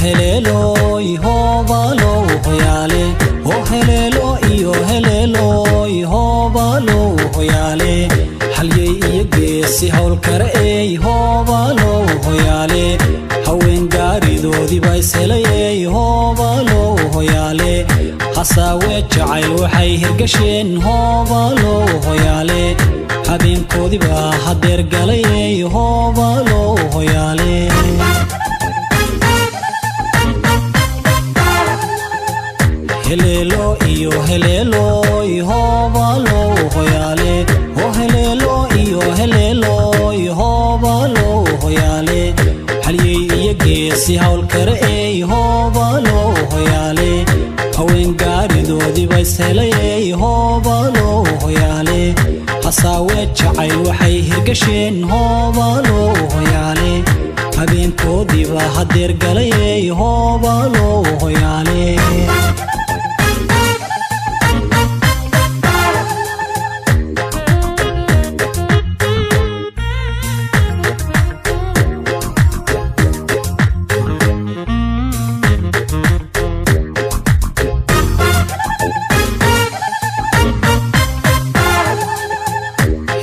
helelo ihobalo hoyale oh helelo iyo helelo ihobalo hoyale halye iyo geesi hawl kare ihobalo hoyale haween gaaridoodii bay selay ihobalo hoyale hasawe jacayl waxay hirgasheen ihobalo hoyale habeenkoodii baa hadeer galay ihobalo hoyale helelo iyo helelo ihobalo hoyale oh helelo iyo helelo ihobalo hoyale halye iyo geesi hawl kare ihobalo hoyale haween gaaridoodii bay selay ihobalo hoyale hasawe jacayl waxay hirgasheen ihobalo hoyale habeenkoodii baa hadeer galay ihobalo hoyale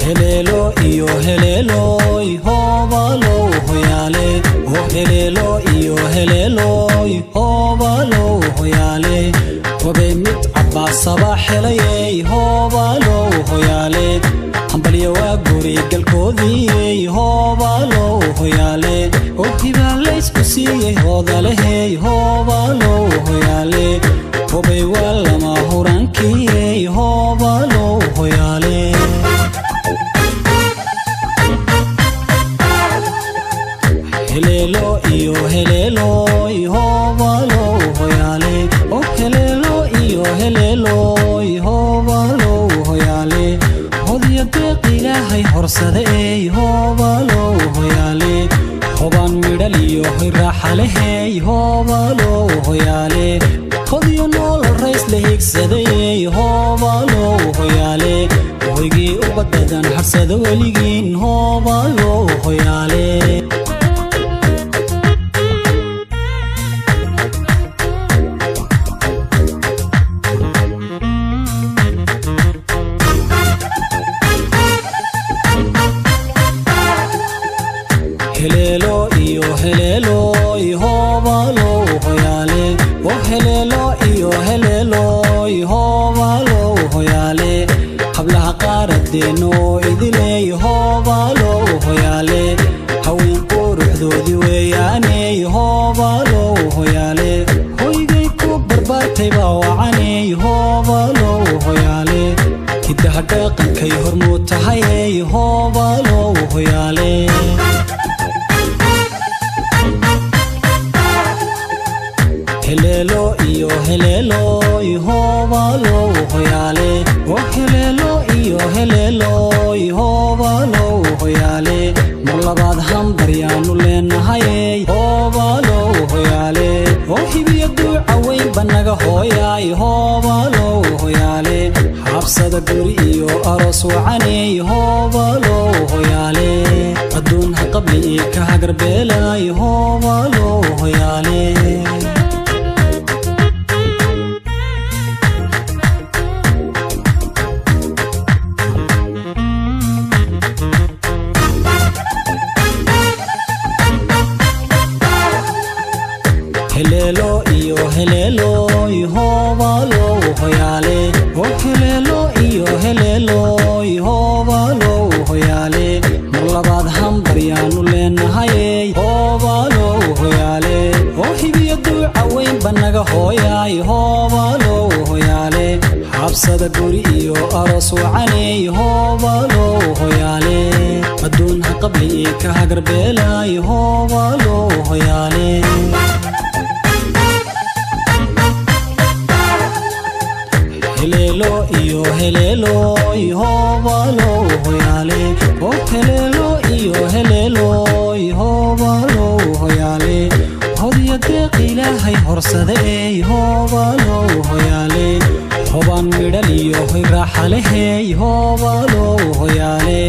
helelo iyo helelo ihobalo hoyale oh helelo iyo helelo ihobalo hoyale wabe mid abba sabax helay ihobalo hoyale hambalyo waa guri galkoodii ihobalo hoyale oh hibale isku siiyay hodale ihobalo hoyale wabe wala ma hurankii ihobalo hoyale helelo iyo helelo ihobalo hoyale oh helelo iyo helelo ihobalo hoyale hodiya deeq ilaahay horsade ihobalo hoyale hoban midhal iyo raaxale ihobalo hoyale hodiya nool rays la higsade ihobalo hoyale hoygii u badadan harsada weligiin ihobalo hoyale helelo iyo helelo ihobalo hoyale oh helelo iyo helelo ihobalo hoyale hablaha qaaradeeno idile ihobalo hoyale haween quruxdoodii weeyaane ihobalo hoyale hoygay ku barbaartay baa wacane ihobalo hoyale hidaha dhaqankay hormuud tahay ihobalo hoyale helelo iyo helelo ihobalo hoyale oh helelo iyo helelo ihobalo hoyale marlabaad hambaryaanu leenahay ihobalo hoyale oh hibiya duuca weyn banaga hooya ihobalo hoyale habsada guri iyo aroos wacane ihobalo hoyale adduun ha qabli ka hagarbeela ihobalo hoyale helelo iyo helelo ihobalo hoyale oh helelo iyo helelo ihobalo hoyale marlabaad hambaryaanu leenahay ihobalo hoyale oh hibiya duuca weyn banaga hooya ihobalo hoyale habsada guri iyo aroos wacane ihobalo hoyale adduun ha qabli ka hagarbeela ihobalo hoyale helelo iyo helelo ihobalo hoyale oh helelo iyo helelo ihobalo hoyale hodiya deeq ilaahay horsade ihobalo hoyale hoban midhal iyo raaxale ihobalo hoyale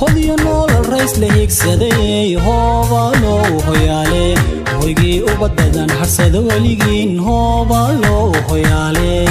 hodiya nool rays la higsade ihobalo hoyale hoygii ubadadan harsada weligiin hoobalo hoyaale